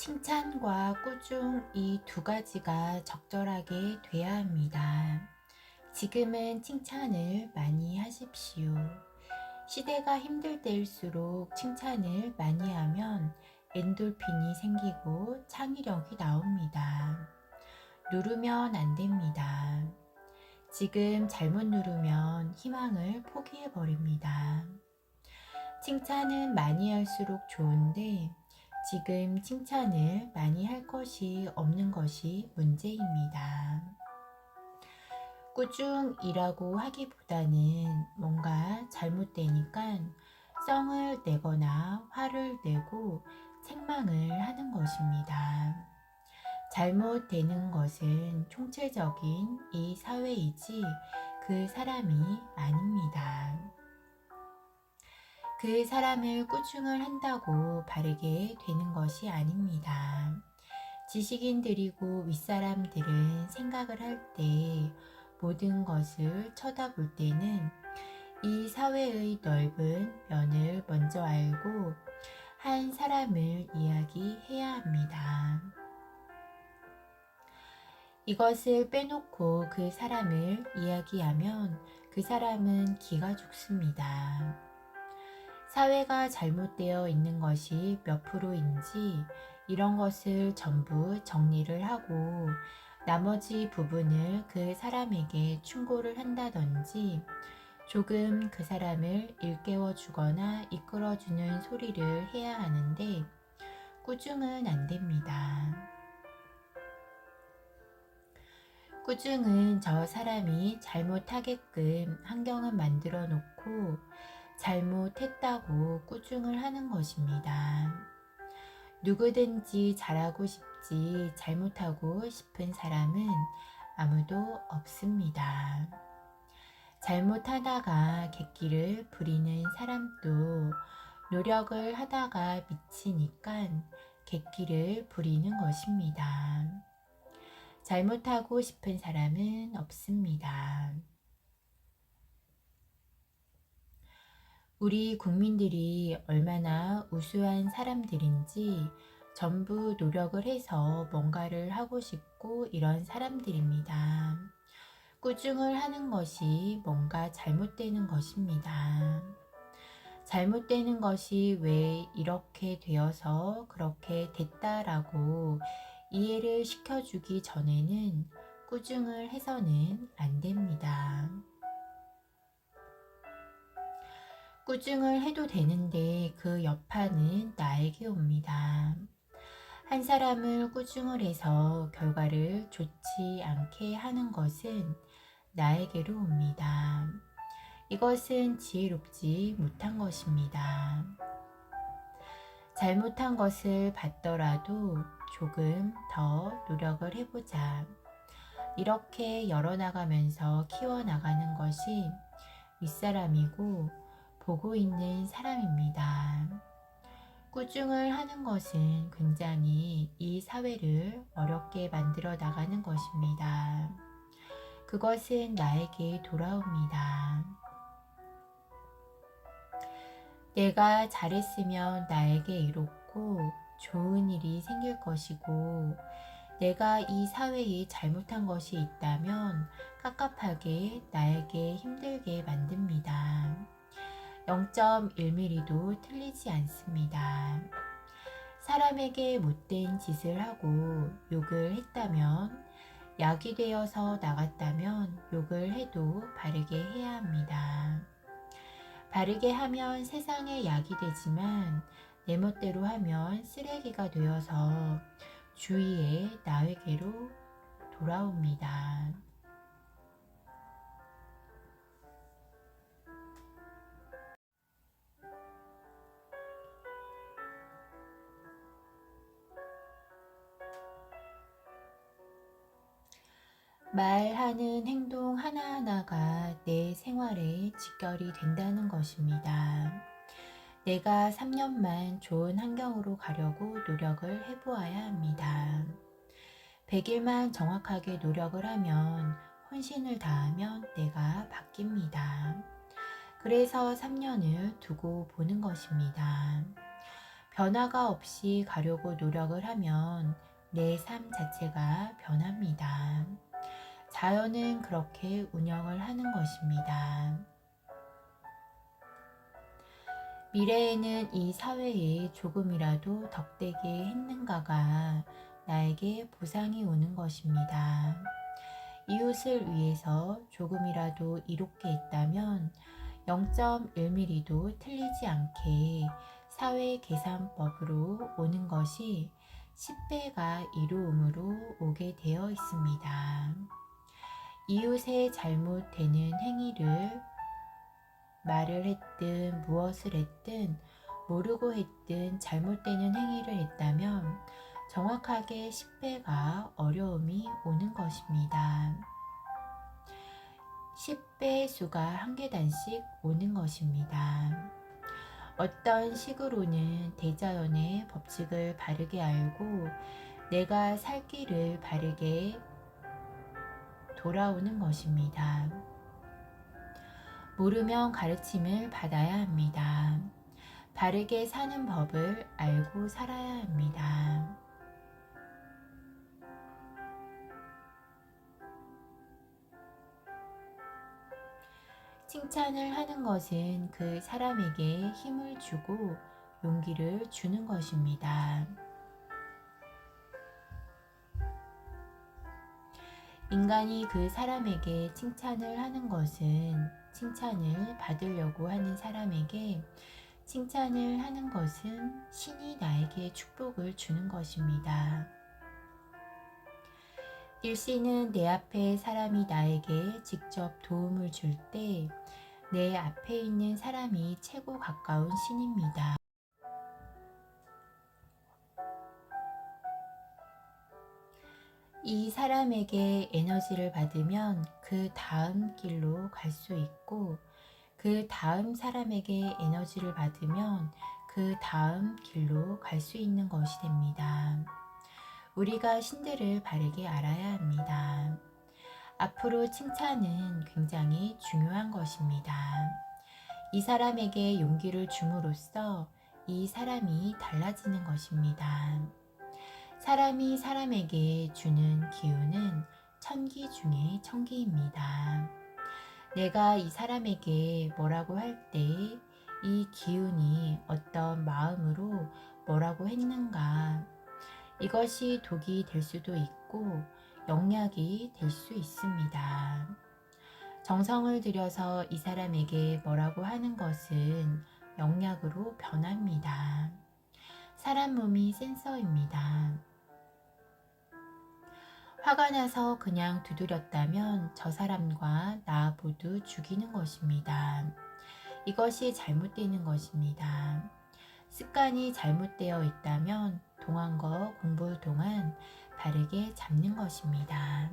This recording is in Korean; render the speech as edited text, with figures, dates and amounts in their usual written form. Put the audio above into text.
칭찬과 꾸중 이 두 가지가 적절하게 돼야 합니다. 지금은 칭찬을 많이 하십시오. 시대가 힘들 때일수록 칭찬을 많이 하면 엔돌핀이 생기고 창의력이 나옵니다. 누르면 안 됩니다. 지금 잘못 누르면 희망을 포기해 버립니다. 칭찬은 많이 할수록 좋은데 지금 칭찬을 많이 할 것이 없는 것이 문제입니다. 꾸중이라고 하기보다는 뭔가 잘못되니까 썽을 내거나 화를 내고 책망을 하는 것입니다. 잘못되는 것은 총체적인 이 사회이지 그 사람이 아닙니다. 그 사람을 꾸중을 한다고 바르게 되는 것이 아닙니다. 지식인들이고 윗사람들은 생각을 할 때 모든 것을 쳐다볼 때는 이 사회의 넓은 면을 먼저 알고 한 사람을 이야기해야 합니다. 이것을 빼놓고 그 사람을 이야기하면 그 사람은 기가 죽습니다. 사회가 잘못되어 있는 것이 몇 프로인지 이런 것을 전부 정리를 하고 나머지 부분을 그 사람에게 충고를 한다든지 조금 그 사람을 일깨워 주거나 이끌어 주는 소리를 해야 하는데 꾸중은 안 됩니다. 꾸중은 저 사람이 잘못하게끔 환경을 만들어 놓고 잘못했다고 꾸중을 하는 것입니다. 누구든지 잘하고 싶지 잘못하고 싶은 사람은 아무도 없습니다. 잘못하다가 객기를 부리는 사람도 노력을 하다가 미치니까 객기를 부리는 것입니다. 잘못하고 싶은 사람은 없습니다. 우리 국민들이 얼마나 우수한 사람들인지 전부 노력을 해서 뭔가를 하고 싶고 이런 사람들입니다. 꾸중을 하는 것이 뭔가 잘못되는 것입니다. 잘못되는 것이 왜 이렇게 되어서 그렇게 됐다라고 이해를 시켜주기 전에는 꾸중을 해서는 안 됩니다. 꾸중을 해도 되는데 그 여파는 나에게 옵니다. 한 사람을 꾸중을 해서 결과를 좋지 않게 하는 것은 나에게로 옵니다. 이것은 지혜롭지 못한 것입니다. 잘못한 것을 봤더라도 조금 더 노력을 해보자. 이렇게 열어나가면서 키워나가는 것이 윗사람이고 보고 있는 사람입니다. 꾸중을 하는 것은 굉장히 이 사회를 어렵게 만들어 나가는 것입니다. 그것은 나에게 돌아옵니다. 내가 잘했으면 나에게 이롭고 좋은 일이 생길 것이고 내가 이 사회에 잘못한 것이 있다면 깝깝하게 나에게 힘들게 만듭니다. 0.1mm도 틀리지 않습니다. 사람에게 못된 짓을 하고 욕을 했다면 약이 되어서 나갔다면 욕을 해도 바르게 해야 합니다. 바르게 하면 세상에 약이 되지만 내 멋대로 하면 쓰레기가 되어서 주위에 나에게로 돌아옵니다. 말하는 행동 하나하나가 내 생활에 직결이 된다는 것입니다. 내가 3년만 좋은 환경으로 가려고 노력을 해보아야 합니다. 100일만 정확하게 노력을 하면 혼신을 다하면 내가 바뀝니다. 그래서 3년을 두고 보는 것입니다. 변화가 없이 가려고 노력을 하면 내 삶 자체가 변합니다. 자연은 그렇게 운영을 하는 것입니다. 미래에는 이 사회에 조금이라도 덕되게 했는가가 나에게 보상이 오는 것입니다. 이웃을 위해서 조금이라도 이롭게 했다면 0.1mm도 틀리지 않게 사회 계산법으로 오는 것이 10배가 이로움으로 오게 되어 있습니다. 이웃의 잘못되는 행위를 말을 했든 무엇을 했든 모르고 했든 잘못되는 행위를 했다면 정확하게 10배가 어려움이 오는 것입니다. 10배의 수가 한 계단씩 오는 것입니다. 어떤 식으로는 대자연의 법칙을 바르게 알고 내가 살 길을 바르게 돌아오는 것입니다. 모르면 가르침을 받아야 합니다. 바르게 사는 법을 알고 살아야 합니다. 칭찬을 하는 것은 그 사람에게 힘을 주고 용기를 주는 것입니다. 인간이 그 사람에게 칭찬을 하는 것은 칭찬을 받으려고 하는 사람에게 칭찬을 하는 것은 신이 나에게 축복을 주는 것입니다. 일시는 내 앞에 사람이 나에게 직접 도움을 줄 때 내 앞에 있는 사람이 최고 가까운 신입니다. 이 사람에게 에너지를 받으면 그 다음 길로 갈 수 있고 그 다음 사람에게 에너지를 받으면 그 다음 길로 갈 수 있는 것이 됩니다. 우리가 신들을 바르게 알아야 합니다. 앞으로 칭찬은 굉장히 중요한 것입니다. 이 사람에게 용기를 줌으로써 이 사람이 달라지는 것입니다. 사람이 사람에게 주는 기운은 천기 중에 천기입니다. 내가 이 사람에게 뭐라고 할 때 이 기운이 어떤 마음으로 뭐라고 했는가, 이것이 독이 될 수도 있고 영약이 될 수 있습니다. 정성을 들여서 이 사람에게 뭐라고 하는 것은 영약으로 변합니다. 사람 몸이 센서입니다. 화가 나서 그냥 두드렸다면 저 사람과 나 모두 죽이는 것입니다. 이것이 잘못되는 것입니다. 습관이 잘못되어 있다면 동안과 공부 동안 바르게 잡는 것입니다.